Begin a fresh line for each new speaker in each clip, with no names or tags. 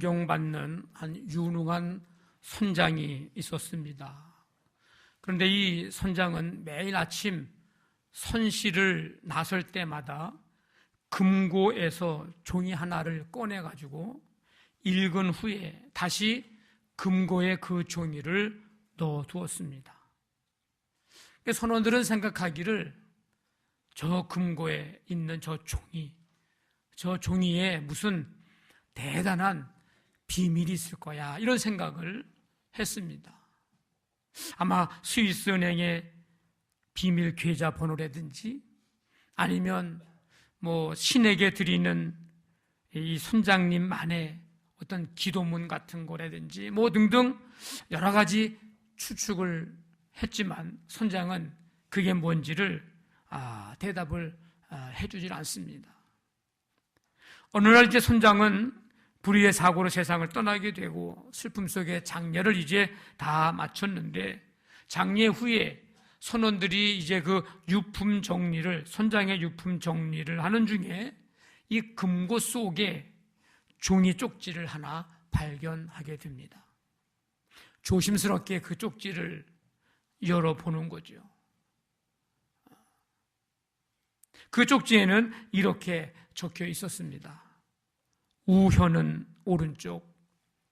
존경받는 한 유능한 선장이 있었습니다. 그런데 이 선장은 매일 아침 선실을 나설 때마다 금고에서 종이 하나를 꺼내가지고 읽은 후에 다시 금고에 그 종이를 넣어두었습니다. 선원들은 생각하기를 저 금고에 있는 저 종이에 무슨 대단한 비밀이 있을 거야, 이런 생각을 했습니다. 아마 스위스 은행의 비밀 계좌 번호라든지 아니면 신에게 드리는 이 선장님만의 어떤 기도문 같은 거라든지 등등 여러 가지 추측을 했지만 선장은 그게 뭔지를 대답을 해주질 않습니다. 어느 날 이제 선장은 불의의 사고로 세상을 떠나게 되고 슬픔 속에 장례를 이제 다 마쳤는데, 장례 후에 선원들이 이제 그 유품 정리를, 선장의 유품 정리를 하는 중에 이 금고 속에 종이 쪽지를 하나 발견하게 됩니다. 조심스럽게 그 쪽지를 열어보는 거죠. 그 쪽지에는 이렇게 적혀 있었습니다. 우혀는 오른쪽,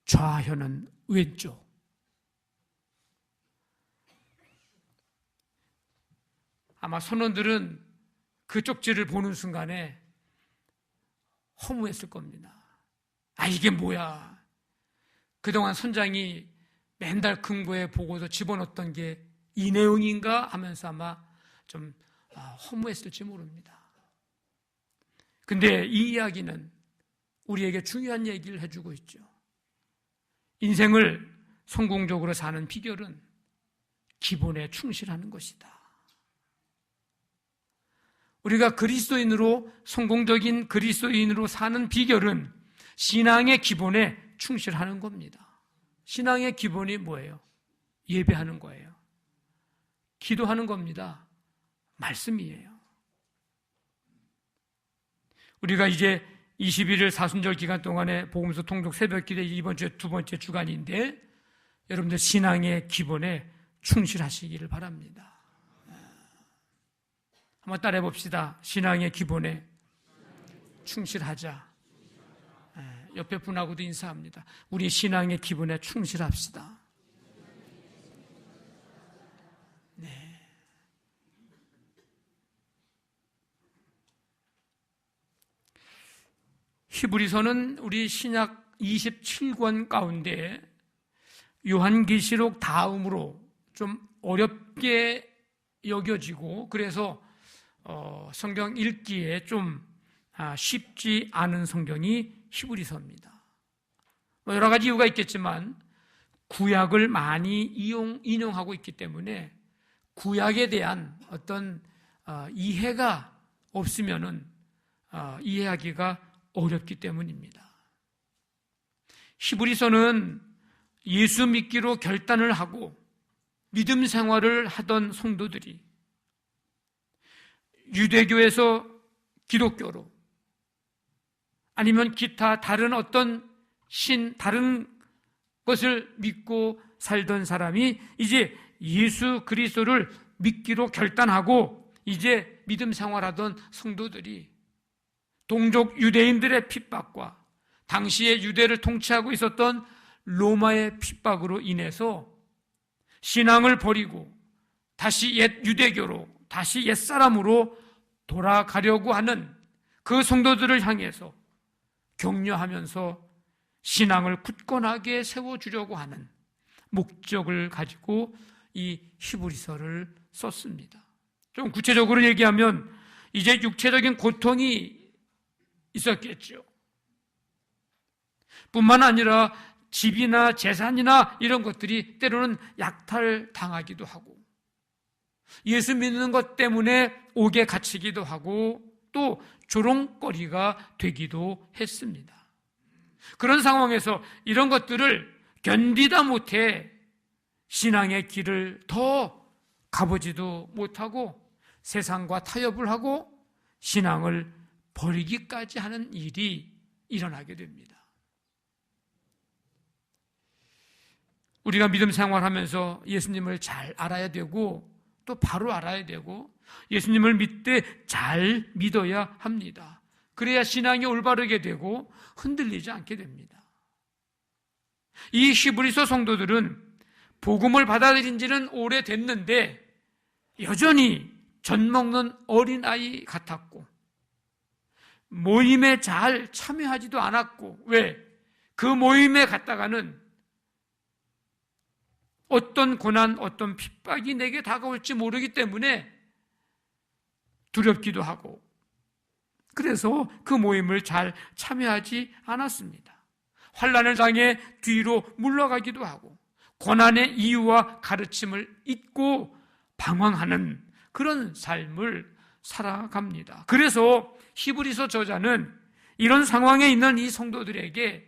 좌혀는 왼쪽. 아마 선원들은 그 쪽지를 보는 순간에 허무했을 겁니다. 이게 뭐야? 그동안 선장이 맨날 금고에 보고서 집어넣었던 게 이 내용인가 하면서 아마 좀 허무했을지 모릅니다. 근데 이 이야기는 우리에게 중요한 얘기를 해주고 있죠. 인생을 성공적으로 사는 비결은 기본에 충실하는 것이다. 우리가 그리스도인으로, 성공적인 그리스도인으로 사는 비결은 신앙의 기본에 충실하는 겁니다. 신앙의 기본이 뭐예요? 예배하는 거예요. 기도하는 겁니다. 말씀이에요. 우리가 이제 21일 사순절 기간 동안에 복음서 통독 새벽기도 이번 주에 두 번째 주간인데, 여러분들 신앙의 기본에 충실하시기를 바랍니다. 한번 따라해 봅시다. 신앙의 기본에 충실하자. 옆에 분하고도 인사합니다. 우리 신앙의 기본에 충실합시다. 네. 히브리서는 우리 신약 27권 가운데 요한계시록 다음으로 좀 어렵게 여겨지고, 그래서 성경 읽기에 좀 쉽지 않은 성경이 히브리서입니다. 여러 가지 이유가 있겠지만 구약을 많이 인용하고 있기 때문에 구약에 대한 어떤 이해가 없으면은 이해하기가 어렵기 때문입니다. 히브리서는 예수 믿기로 결단을 하고 믿음 생활을 하던 성도들이 유대교에서 기독교로, 아니면 기타 다른 어떤 다른 것을 믿고 살던 사람이 이제 예수 그리스도를 믿기로 결단하고 이제 믿음 생활하던 성도들이 동족 유대인들의 핍박과 당시에 유대를 통치하고 있었던 로마의 핍박으로 인해서 신앙을 버리고 다시 옛 유대교로, 다시 옛사람으로 돌아가려고 하는 그 성도들을 향해서 격려하면서 신앙을 굳건하게 세워주려고 하는 목적을 가지고 이 히브리서를 썼습니다. 좀 구체적으로 얘기하면 이제 육체적인 고통이 있었겠죠. 뿐만 아니라 집이나 재산이나 이런 것들이 때로는 약탈당하기도 하고, 예수 믿는 것 때문에 옥에 갇히기도 하고 또 조롱거리가 되기도 했습니다. 그런 상황에서 이런 것들을 견디다 못해 신앙의 길을 더 가보지도 못하고 세상과 타협을 하고 신앙을 버리기까지 하는 일이 일어나게 됩니다. 우리가 믿음 생활하면서 예수님을 잘 알아야 되고 또 바로 알아야 되고 예수님을 믿되 잘 믿어야 합니다. 그래야 신앙이 올바르게 되고 흔들리지 않게 됩니다. 이 히브리서 성도들은 복음을 받아들인 지는 오래됐는데 여전히 젖먹는 어린아이 같았고 모임에 잘 참여하지도 않았고, 왜? 그 모임에 갔다가는 어떤 고난, 어떤 핍박이 내게 다가올지 모르기 때문에 두렵기도 하고, 그래서 그 모임을 잘 참여하지 않았습니다. 환난을 당해 뒤로 물러가기도 하고 고난의 이유와 가르침을 잊고 방황하는 그런 삶을 살아갑니다. 그래서 히브리서 저자는 이런 상황에 있는 이 성도들에게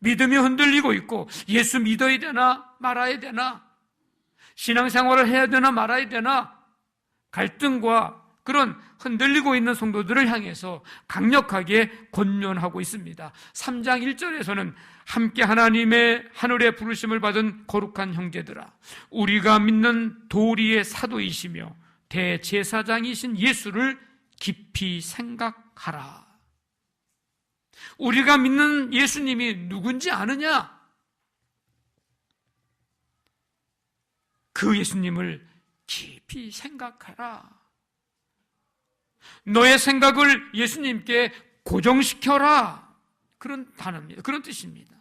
믿음이 흔들리고 있고 예수 믿어야 되나 말아야 되나, 신앙생활을 해야 되나 말아야 되나, 갈등과 그런 흔들리고 있는 성도들을 향해서 강력하게 권면하고 있습니다. 3장 1절에서는 함께 하나님의 하늘의 부르심을 받은 거룩한 형제들아, 우리가 믿는 도리의 사도이시며 대제사장이신 예수를 깊이 생각하라. 우리가 믿는 예수님이 누군지 아느냐? 그 예수님을 깊이 생각하라. 너의 생각을 예수님께 고정시켜라. 그런 단어입니다. 그런 뜻입니다.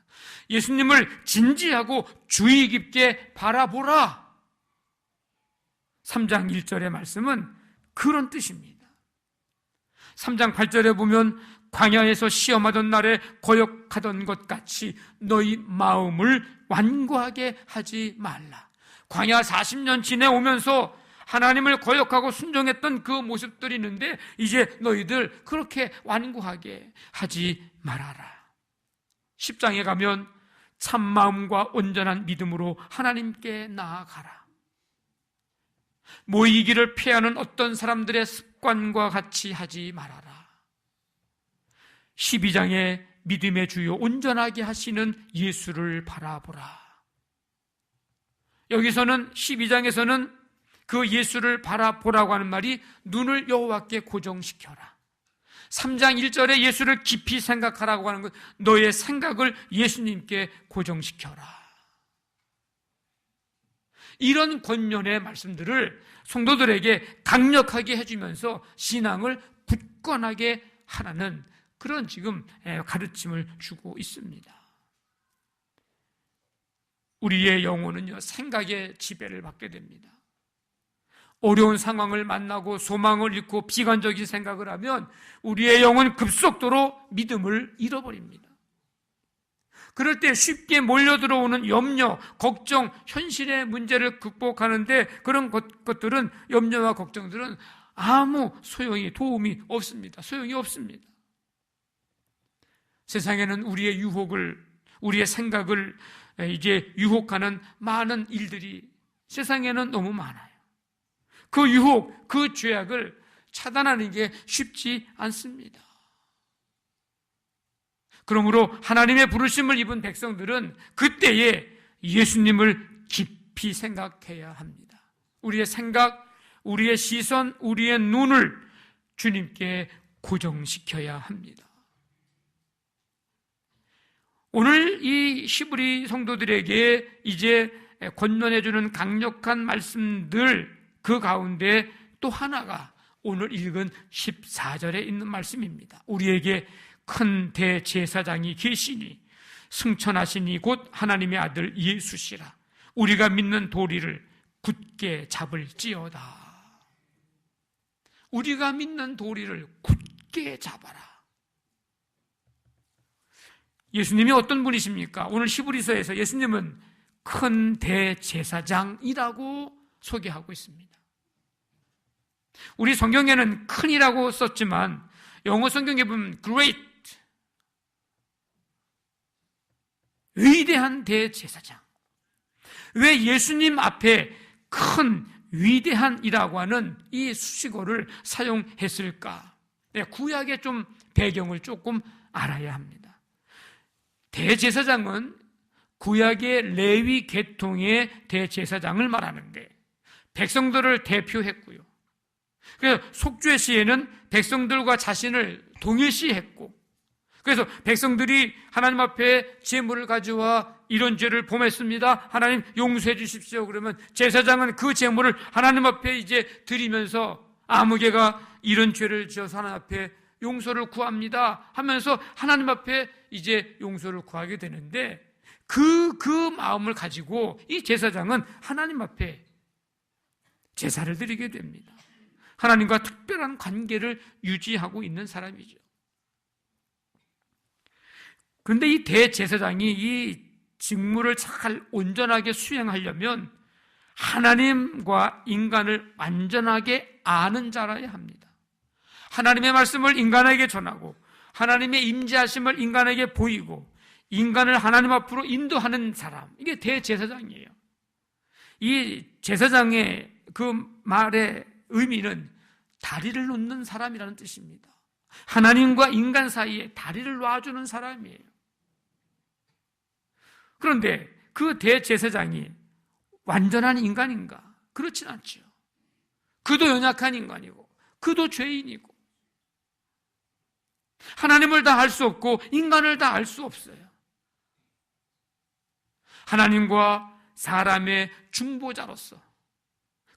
예수님을 진지하고 주의 깊게 바라보라. 3장 1절의 말씀은 그런 뜻입니다. 3장 8절에 보면 광야에서 시험하던 날에 거역하던 것 같이 너희 마음을 완고하게 하지 말라. 광야 40년 지내오면서 하나님을 거역하고 순종했던 그 모습들이 있는데 이제 너희들 그렇게 완고하게 하지 말아라. 10장에 가면 참마음과 온전한 믿음으로 하나님께 나아가라. 모이기를 피하는 어떤 사람들의 습관과 같이 하지 말아라. 12장에 믿음의 주요 온전하게 하시는 예수를 바라보라. 여기서는 12장에서는 그 예수를 바라보라고 하는 말이 눈을 여호와께 고정시켜라. 3장 1절에 예수를 깊이 생각하라고 하는 것, 너의 생각을 예수님께 고정시켜라. 이런 권면의 말씀들을 성도들에게 강력하게 해주면서 신앙을 굳건하게 하라는 그런 지금 가르침을 주고 있습니다. 우리의 영혼은요, 생각의 지배를 받게 됩니다. 어려운 상황을 만나고 소망을 잃고 비관적인 생각을 하면 우리의 영은 급속도로 믿음을 잃어버립니다. 그럴 때 쉽게 몰려들어오는 염려, 걱정, 현실의 문제를 극복하는데 그런 것들은, 염려와 걱정들은 아무 도움이 없습니다. 소용이 없습니다. 세상에는 우리의 유혹을, 우리의 생각을 이제 유혹하는 많은 일들이 세상에는 너무 많아요. 그 유혹, 그 죄악을 차단하는 게 쉽지 않습니다. 그러므로 하나님의 부르심을 입은 백성들은 그때에 예수님을 깊이 생각해야 합니다. 우리의 생각, 우리의 시선, 우리의 눈을 주님께 고정시켜야 합니다. 오늘 이 히브리 성도들에게 이제 권면해주는 강력한 말씀들, 그 가운데 또 하나가 오늘 읽은 14절에 있는 말씀입니다. 우리에게 큰 대제사장이 계시니 승천하시니 곧 하나님의 아들 예수시라. 우리가 믿는 도리를 굳게 잡을지어다. 우리가 믿는 도리를 굳게 잡아라. 예수님이 어떤 분이십니까? 오늘 히브리서에서 예수님은 큰 대제사장이라고 소개하고 있습니다. 우리 성경에는 큰이라고 썼지만 영어 성경에 보면 great, 위대한 대제사장. 왜 예수님 앞에 큰, 위대한이라고 하는 이 수식어를 사용했을까? 구약의 좀 배경을 조금 알아야 합니다. 대제사장은 구약의 레위 계통의 대제사장을 말하는데 백성들을 대표했고요. 그래서 속죄 시에는 백성들과 자신을 동일시했고, 그래서 백성들이 하나님 앞에 제물을 가져와 이런 죄를 범했습니다, 하나님 용서해 주십시오. 그러면 제사장은 그 제물을 하나님 앞에 이제 드리면서 아무개가 이런 죄를 지어서 하나님 앞에 용서를 구합니다 하면서 하나님 앞에 이제 용서를 구하게 되는데, 그 마음을 가지고 이 제사장은 하나님 앞에 제사를 드리게 됩니다. 하나님과 특별한 관계를 유지하고 있는 사람이죠. 그런데 이 대제사장이 이 직무를 잘 온전하게 수행하려면 하나님과 인간을 완전하게 아는 자라야 합니다. 하나님의 말씀을 인간에게 전하고 하나님의 임재하심을 인간에게 보이고 인간을 하나님 앞으로 인도하는 사람, 이게 대제사장이에요. 이 제사장의 그 말의 의미는 다리를 놓는 사람이라는 뜻입니다. 하나님과 인간 사이에 다리를 놔주는 사람이에요. 그런데 그 대제사장이 완전한 인간인가? 그렇진 않죠. 그도 연약한 인간이고 그도 죄인이고 하나님을 다 알 수 없고 인간을 다 알 수 없어요. 하나님과 사람의 중보자로서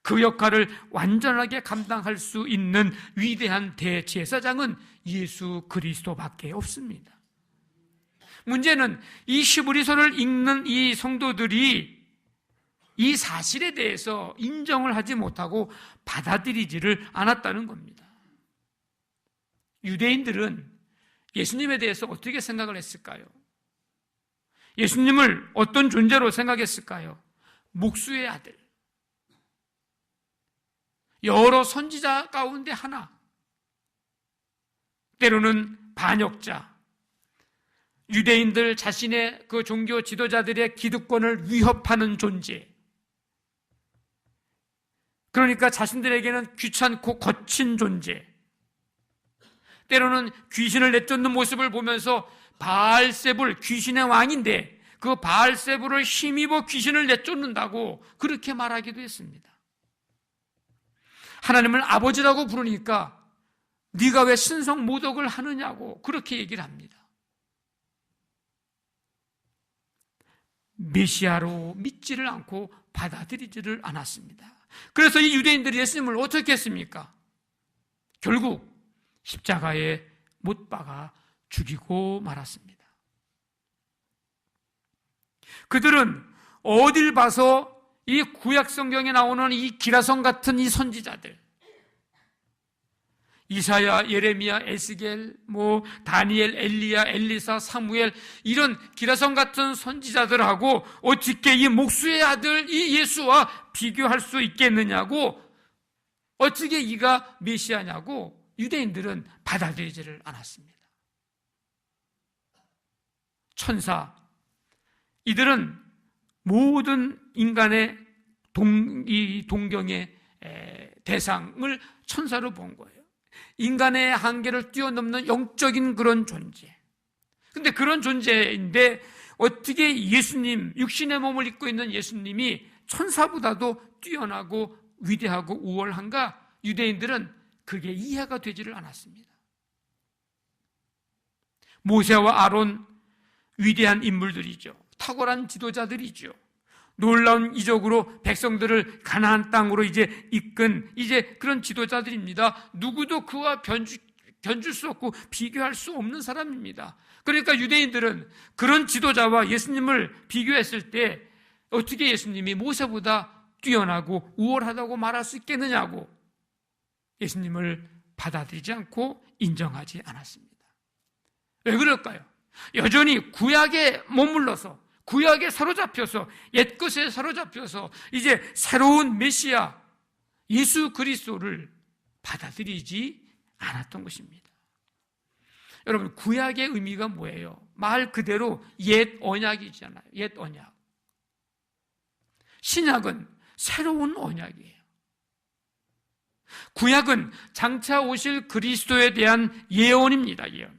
그 역할을 완전하게 감당할 수 있는 위대한 대제사장은 예수 그리스도밖에 없습니다. 문제는 이 히브리서를 읽는 이 성도들이 이 사실에 대해서 인정을 하지 못하고 받아들이지를 않았다는 겁니다. 유대인들은 예수님에 대해서 어떻게 생각을 했을까요? 예수님을 어떤 존재로 생각했을까요? 목수의 아들, 여러 선지자 가운데 하나, 때로는 반역자, 유대인들 자신의 그 종교 지도자들의 기득권을 위협하는 존재, 그러니까 자신들에게는 귀찮고 거친 존재, 때로는 귀신을 내쫓는 모습을 보면서 바알세불, 귀신의 왕인데 그 바알세불을 힘입어 귀신을 내쫓는다고 그렇게 말하기도 했습니다. 하나님을 아버지라고 부르니까 네가 왜 신성 모독을 하느냐고 그렇게 얘기를 합니다. 메시아로 믿지를 않고 받아들이지를 않았습니다. 그래서 이 유대인들이 예수님을 어떻게 했습니까? 결국 십자가에 못 박아 죽이고 말았습니다. 그들은 어딜 봐서 이 구약 성경에 나오는 이 기라성 같은 이 선지자들, 이사야, 예레미야, 에스겔, 다니엘, 엘리야, 엘리사, 사무엘, 이런 기라성 같은 선지자들하고 어떻게 이 목수의 아들 이 예수와 비교할 수 있겠느냐고, 어떻게 이가 메시아냐고 유대인들은 받아들이지를 않았습니다. 천사, 이들은 모든 인간의 동경의 대상을 천사로 본 거예요. 인간의 한계를 뛰어넘는 영적인 그런 존재. 근데 그런 존재인데 어떻게 예수님, 육신의 몸을 입고 있는 예수님이 천사보다도 뛰어나고 위대하고 우월한가? 유대인들은 그게 이해가 되지를 않았습니다. 모세와 아론, 위대한 인물들이죠. 탁월한 지도자들이죠. 놀라운 이적으로 백성들을 가나안 땅으로 이제 이끈 그런 지도자들입니다. 누구도 그와 견줄 수 없고 비교할 수 없는 사람입니다. 그러니까 유대인들은 그런 지도자와 예수님을 비교했을 때 어떻게 예수님이 모세보다 뛰어나고 우월하다고 말할 수 있겠느냐고 예수님을 받아들이지 않고 인정하지 않았습니다. 왜 그럴까요? 여전히 구약에 머물러서, 구약에 사로잡혀서, 옛것에 사로잡혀서 이제 새로운 메시아 예수 그리스도를 받아들이지 않았던 것입니다. 여러분, 구약의 의미가 뭐예요? 말 그대로 옛 언약이잖아요. 옛 언약. 신약은 새로운 언약이에요. 구약은 장차 오실 그리스도에 대한 예언입니다. 예언.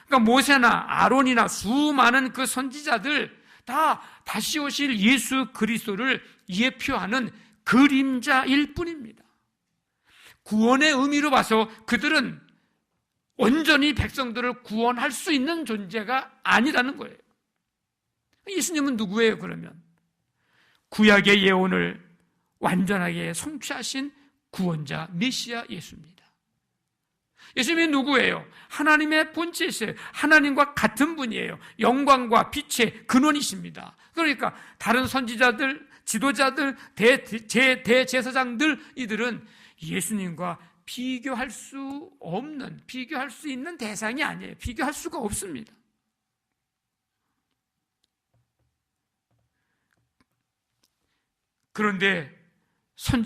그러니까 모세나 아론이나 수많은 그 선지자들 다 다시 오실 예수 그리스도를 예표하는 그림자일 뿐입니다. 구원의 의미로 봐서 그들은 온전히 백성들을 구원할 수 있는 존재가 아니라는 거예요. 예수님은 누구예요, 그러면? 구약의 예언을 완전하게 성취하신 구원자 메시아 예수입니다. 예수님이 누구예요? 하나님의 본체이세요. 하나님과 같은 분이에요. 영광과 빛의 근원이십니다. 그러니까 다른 선지자들, 지도자들, 대제사장들, 이들은 예수님과 비교할 수 없는, 비교할 수 있는 대상이 아니에요. 비교할 수가 없습니다. 그런데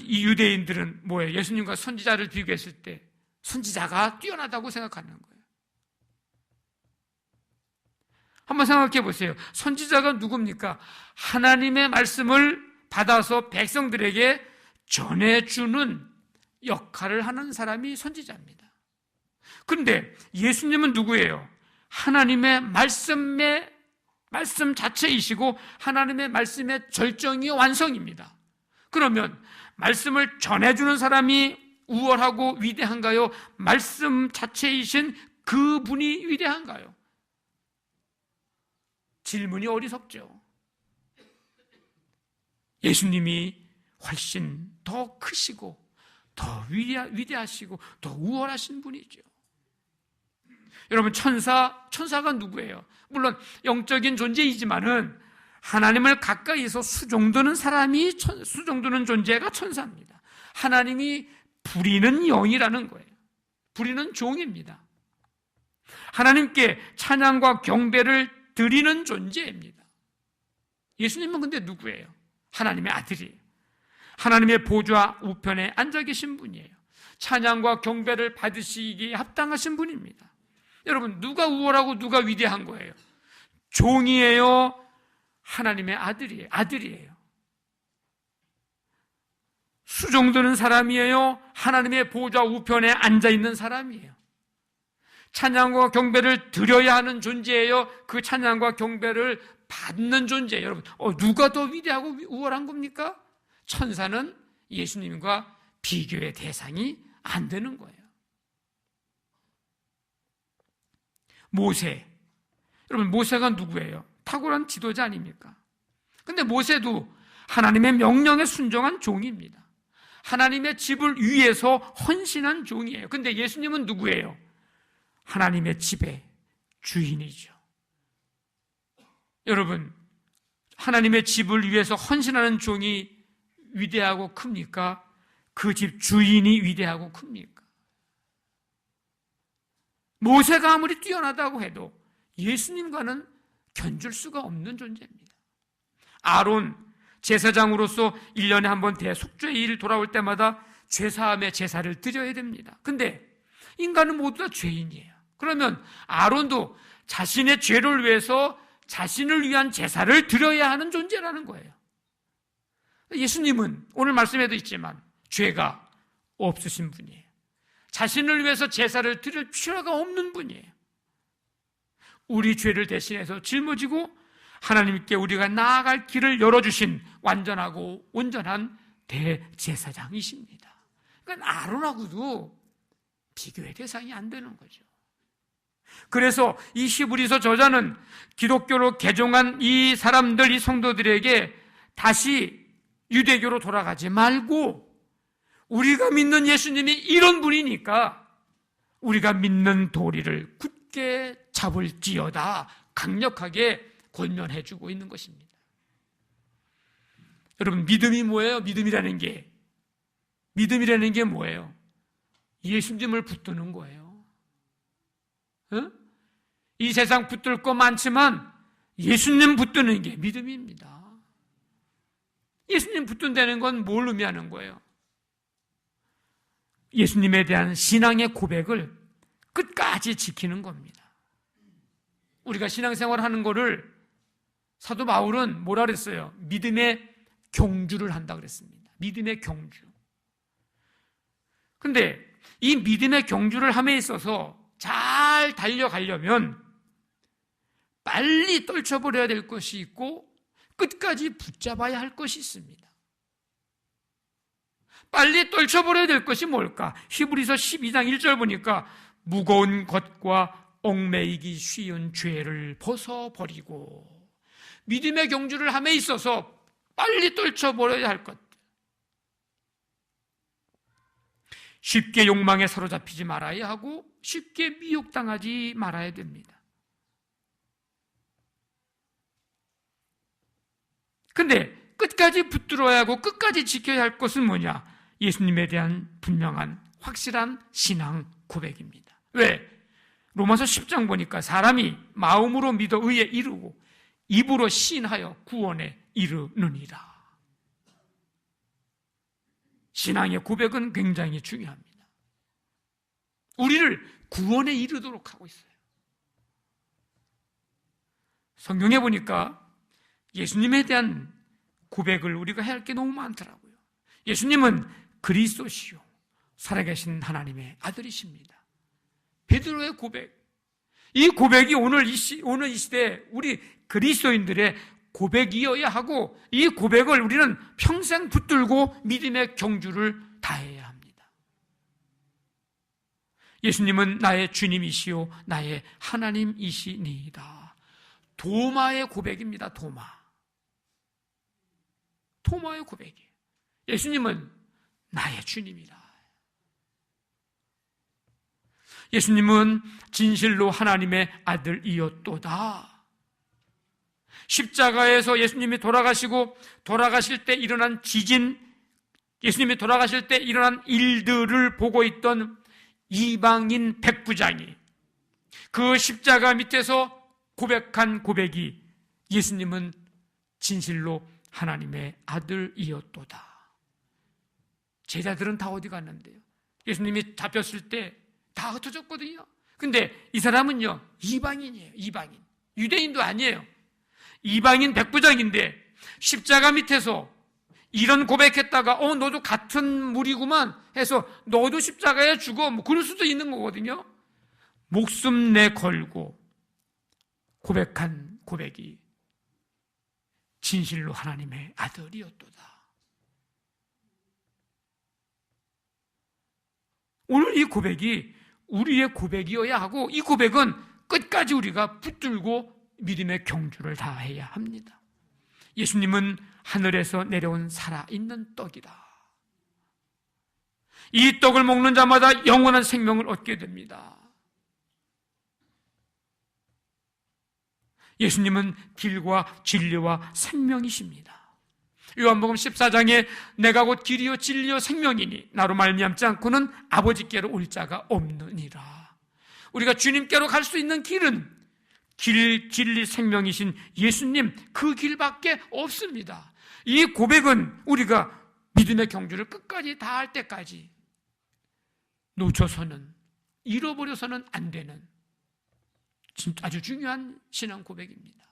이 유대인들은 뭐예요? 예수님과 선지자를 비교했을 때 선지자가 뛰어나다고 생각하는 거예요. 한번 생각해 보세요. 선지자가 누굽니까? 하나님의 말씀을 받아서 백성들에게 전해주는 역할을 하는 사람이 선지자입니다. 그런데 예수님은 누구예요? 하나님의 말씀 자체이시고 하나님의 말씀의 절정이 완성입니다. 그러면 말씀을 전해주는 사람이 우월하고 위대한가요? 말씀 자체이신 그분이 위대한가요? 질문이 어리석죠. 예수님이 훨씬 더 크시고 더 위대하시고 더 우월하신 분이죠. 여러분, 천사가 누구예요? 물론 영적인 존재이지만은 하나님을 가까이서 수종드는 존재가 천사입니다. 하나님이 부리는 영이라는 거예요. 부리는 종입니다. 하나님께 찬양과 경배를 드리는 존재입니다. 예수님은 근데 누구예요? 하나님의 아들이에요. 하나님의 보좌 우편에 앉아 계신 분이에요. 찬양과 경배를 받으시기에 합당하신 분입니다. 여러분, 누가 우월하고 누가 위대한 거예요? 종이에요? 하나님의 아들이에요. 수종드는 사람이에요? 하나님의 보좌 우편에 앉아있는 사람이에요. 찬양과 경배를 드려야 하는 존재예요? 그 찬양과 경배를 받는 존재예요. 여러분, 누가 더 위대하고 우월한 겁니까? 천사는 예수님과 비교의 대상이 안 되는 거예요. 모세. 여러분, 모세가 누구예요? 탁월한 지도자 아닙니까? 근데 모세도 하나님의 명령에 순종한 종입니다. 하나님의 집을 위해서 헌신한 종이에요. 근데 예수님은 누구예요? 하나님의 집의 주인이죠. 여러분, 하나님의 집을 위해서 헌신하는 종이 위대하고 큽니까? 그 집 주인이 위대하고 큽니까? 모세가 아무리 뛰어나다고 해도 예수님과는 견줄 수가 없는 존재입니다. 아론, 제사장으로서 1년에 한 번 대속죄일 돌아올 때마다 죄사함의 제사를 드려야 됩니다. 근데 인간은 모두 다 죄인이에요. 그러면 아론도 자신의 죄를 위해서 자신을 위한 제사를 드려야 하는 존재라는 거예요. 예수님은 오늘 말씀에도 있지만 죄가 없으신 분이에요. 자신을 위해서 제사를 드릴 필요가 없는 분이에요. 우리 죄를 대신해서 짊어지고 하나님께 우리가 나아갈 길을 열어주신 완전하고 온전한 대제사장이십니다. 그러니까 아론하고도 비교의 대상이 안 되는 거죠. 그래서 이 히브리서 저자는 기독교로 개종한 이 사람들, 이 성도들에게 다시 유대교로 돌아가지 말고 우리가 믿는 예수님이 이런 분이니까 우리가 믿는 도리를 굳게 잡을지어다 강력하게 권면해주고 있는 것입니다. 여러분, 믿음이 뭐예요? 믿음이라는 게 뭐예요? 예수님을 붙드는 거예요. 응? 이 세상 붙들 거 많지만 예수님 붙드는 게 믿음입니다. 예수님 붙든다는 건 뭘 의미하는 거예요? 예수님에 대한 신앙의 고백을 끝까지 지키는 겁니다. 우리가 신앙생활 하는 거를 사도 바울은 뭐라 그랬어요? 믿음의 경주를 한다 그랬습니다. 믿음의 경주. 근데 이 믿음의 경주를 함에 있어서 잘 달려가려면 빨리 떨쳐버려야 될 것이 있고 끝까지 붙잡아야 할 것이 있습니다. 빨리 떨쳐버려야 될 것이 뭘까? 히브리서 12장 1절 보니까 무거운 것과 얽매이기 쉬운 죄를 벗어버리고 믿음의 경주를 함에 있어서 빨리 떨쳐버려야 할 것. 쉽게 욕망에 사로잡히지 말아야 하고 쉽게 미혹당하지 말아야 됩니다. 근데 끝까지 붙들어야 하고 끝까지 지켜야 할 것은 뭐냐? 예수님에 대한 분명한 확실한 신앙 고백입니다. 왜? 로마서 10장 보니까 사람이 마음으로 믿어 의에 이르고 입으로 시인하여 구원에 이르느니라. 신앙의 고백은 굉장히 중요합니다. 우리를 구원에 이르도록 하고 있어요. 성경에 보니까 예수님에 대한 고백을 우리가 해야 할 게 너무 많더라고요. 예수님은 그리스도시요 살아계신 하나님의 아들이십니다. 베드로의 고백, 이 고백이 오늘 이 시대에 우리 그리스도인들의 고백이어야 하고 이 고백을 우리는 평생 붙들고 믿음의 경주를 다해야 합니다. 예수님은 나의 주님이시요 나의 하나님이시니이다. 도마의 고백입니다. 도마의 고백이에요. 예수님은 나의 주님이라. 예수님은 진실로 하나님의 아들이었도다. 십자가에서 예수님이 돌아가실 때 일어난 지진, 예수님이 돌아가실 때 일어난 일들을 보고 있던 이방인 백부장이 그 십자가 밑에서 고백한 고백이 예수님은 진실로 하나님의 아들이었도다. 제자들은 다 어디 갔는데요? 예수님이 잡혔을 때 다 흩어졌거든요. 근데 이 사람은요, 이방인이에요. 이방인. 유대인도 아니에요. 이방인 백부장인데 십자가 밑에서 이런 고백했다가 너도 같은 무리구만 해서 너도 십자가에 죽어 뭐 그럴 수도 있는 거거든요. 목숨 내 걸고 고백한 고백이 진실로 하나님의 아들이었도다. 오늘 이 고백이 우리의 고백이어야 하고 이 고백은 끝까지 우리가 붙들고 믿음의 경주를 다해야 합니다. 예수님은 하늘에서 내려온 살아있는 떡이다. 이 떡을 먹는 자마다 영원한 생명을 얻게 됩니다. 예수님은 길과 진리와 생명이십니다. 요한복음 14장에 내가 곧 길이요 진리요 생명이니 나로 말미암지 않고는 아버지께로 올 자가 없느니라. 우리가 주님께로 갈 수 있는 길은 길, 진리, 생명이신 예수님 그 길밖에 없습니다. 이 고백은 우리가 믿음의 경주를 끝까지 다할 때까지 놓쳐서는, 잃어버려서는 안 되는 진짜 아주 중요한 신앙 고백입니다.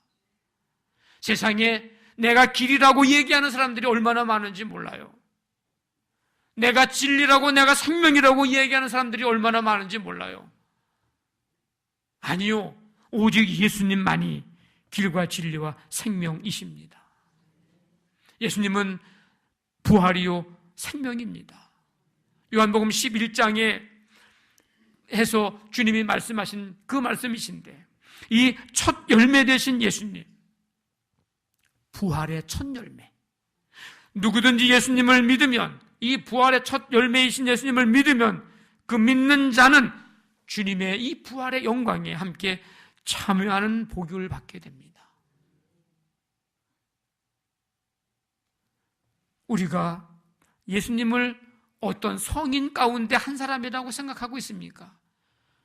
세상에 내가 길이라고 얘기하는 사람들이 얼마나 많은지 몰라요. 내가 진리라고, 내가 생명이라고 얘기하는 사람들이 얼마나 많은지 몰라요. 아니요, 오직 예수님만이 길과 진리와 생명이십니다. 예수님은 부활이요 생명입니다. 요한복음 11장에 해서 주님이 말씀하신 그 말씀이신데 이 첫 열매 되신 예수님, 부활의 첫 열매. 누구든지 예수님을 믿으면, 이 부활의 첫 열매이신 예수님을 믿으면 그 믿는 자는 주님의 이 부활의 영광에 함께 참여하는 복을 받게 됩니다. 우리가 예수님을 어떤 성인 가운데 한 사람이라고 생각하고 있습니까?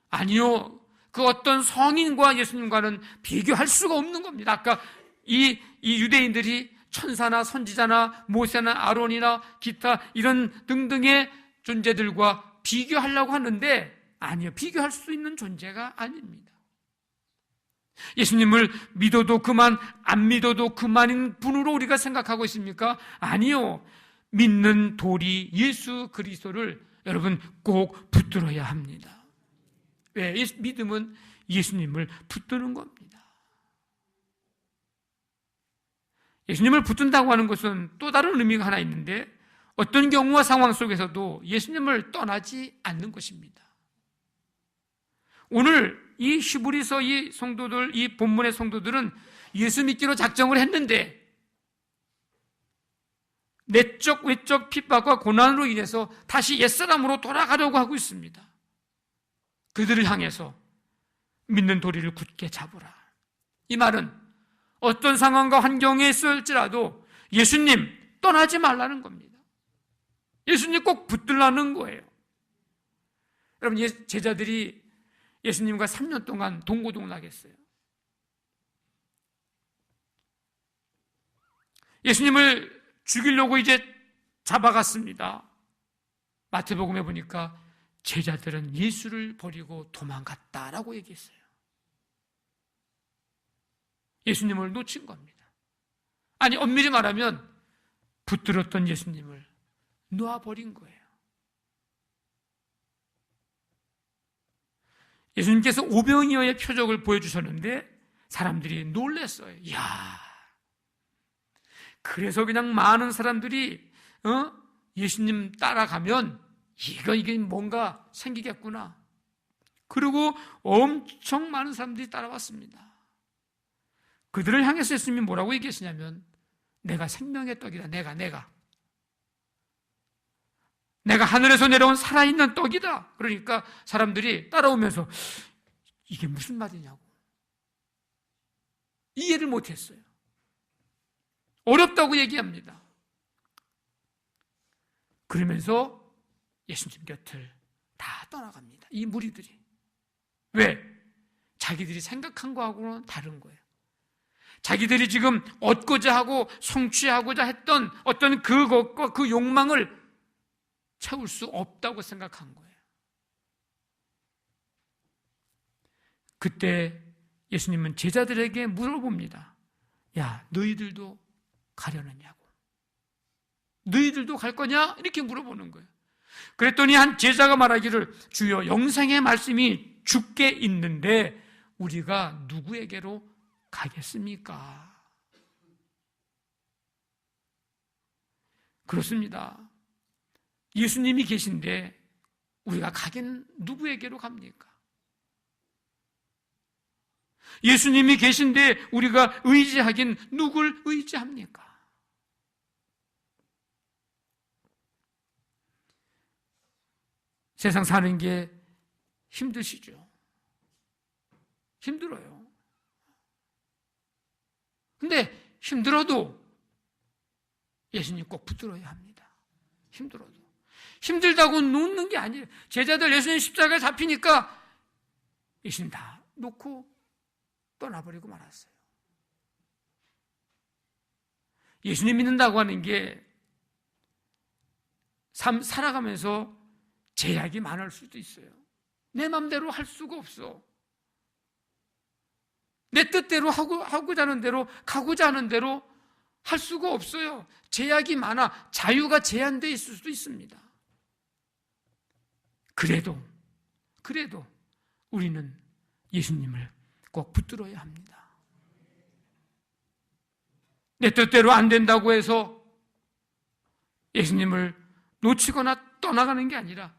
아니요. 그 어떤 성인과 예수님과는 비교할 수가 없는 겁니다. 아까 이 유대인들이 천사나 선지자나 모세나 아론이나 기타 이런 등등의 존재들과 비교하려고 하는데 아니요. 비교할 수 있는 존재가 아닙니다. 예수님을 믿어도 그만, 안 믿어도 그만인 분으로 우리가 생각하고 있습니까? 아니요. 믿는 도리 예수 그리스도를 여러분 꼭 붙들어야 합니다. 왜? 믿음은 예수님을 붙드는 겁니다. 예수님을 붙든다고 하는 것은 또 다른 의미가 하나 있는데 어떤 경우와 상황 속에서도 예수님을 떠나지 않는 것입니다. 오늘 이 히브리서 이 성도들, 이 본문의 성도들은 예수 믿기로 작정을 했는데 내적 외적 핍박과 고난으로 인해서 다시 옛사람으로 돌아가려고 하고 있습니다. 그들을 향해서 믿는 도리를 굳게 잡으라. 이 말은 어떤 상황과 환경에 있을지라도 예수님 떠나지 말라는 겁니다. 예수님 꼭 붙들라는 거예요. 여러분, 제자들이 예수님과 3년 동안 동고동락했어요. 예수님을 죽이려고 이제 잡아갔습니다. 마태복음에 보니까 제자들은 예수를 버리고 도망갔다라고 얘기했어요. 예수님을 놓친 겁니다. 아니, 엄밀히 말하면 붙들었던 예수님을 놓아버린 거예요. 예수님께서 오병이어의 표적을 보여주셨는데 사람들이 놀랐어요. 이야, 그래서 그냥 많은 사람들이 예수님 따라가면 이게 뭔가 생기겠구나. 그리고 엄청 많은 사람들이 따라왔습니다. 그들을 향해서 예수님이 뭐라고 얘기했으냐면 내가 생명의 떡이다. 내가 하늘에서 내려온 살아있는 떡이다. 그러니까 사람들이 따라오면서 이게 무슨 말이냐고 이해를 못했어요. 어렵다고 얘기합니다. 그러면서 예수님 곁을 다 떠나갑니다. 이 무리들이. 왜? 자기들이 생각한 거하고는 다른 거예요. 자기들이 지금 얻고자 하고 성취하고자 했던 어떤 그것과 그 욕망을 채울 수 없다고 생각한 거예요. 그때 예수님은 제자들에게 물어봅니다. 야, 너희들도 가려느냐고. 너희들도 갈 거냐? 이렇게 물어보는 거예요. 그랬더니 한 제자가 말하기를 주여 영생의 말씀이 주께 있는데 우리가 누구에게로 가겠습니까? 그렇습니다. 예수님이 계신데 우리가 가긴 누구에게로 갑니까? 예수님이 계신데 우리가 의지하긴 누굴 의지합니까? 세상 사는 게 힘드시죠? 힘들어요. 근데 힘들어도 예수님 꼭 붙들어야 합니다. 힘들어도. 힘들다고 놓는 게 아니에요. 제자들 예수님 십자가에 잡히니까 예수님 다 놓고 떠나버리고 말았어요. 예수님 믿는다고 하는 게 삶 살아가면서 제약이 많을 수도 있어요. 내 마음대로 할 수가 없어. 내 뜻대로 하고자 하는 대로 가고자 하는 대로 할 수가 없어요. 제약이 많아 자유가 제한되어 있을 수도 있습니다. 그래도 우리는 예수님을 꼭 붙들어야 합니다. 내 뜻대로 안 된다고 해서 예수님을 놓치거나 떠나가는 게 아니라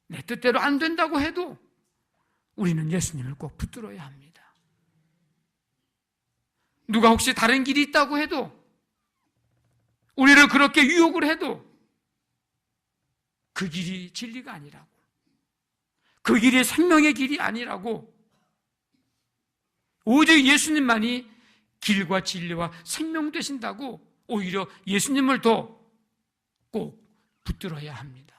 내 뜻대로 안 된다고 해도 우리는 예수님을 꼭 붙들어야 합니다. 누가 혹시 다른 길이 있다고 해도 우리를 그렇게 유혹을 해도 그 길이 진리가 아니라고, 그 길이 생명의 길이 아니라고, 오직 예수님만이 길과 진리와 생명 되신다고 오히려 예수님을 더 꼭 붙들어야 합니다.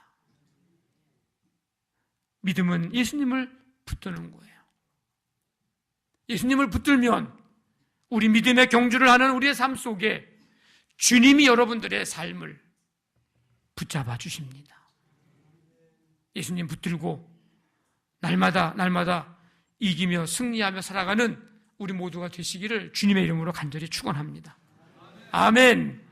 믿음은 예수님을 붙드는 거예요. 예수님을 붙들면 우리 믿음의 경주를 하는 우리의 삶 속에 주님이 여러분들의 삶을 붙잡아 주십니다. 예수님 붙들고 날마다 이기며 승리하며 살아가는 우리 모두가 되시기를 주님의 이름으로 간절히 축원합니다. 아멘.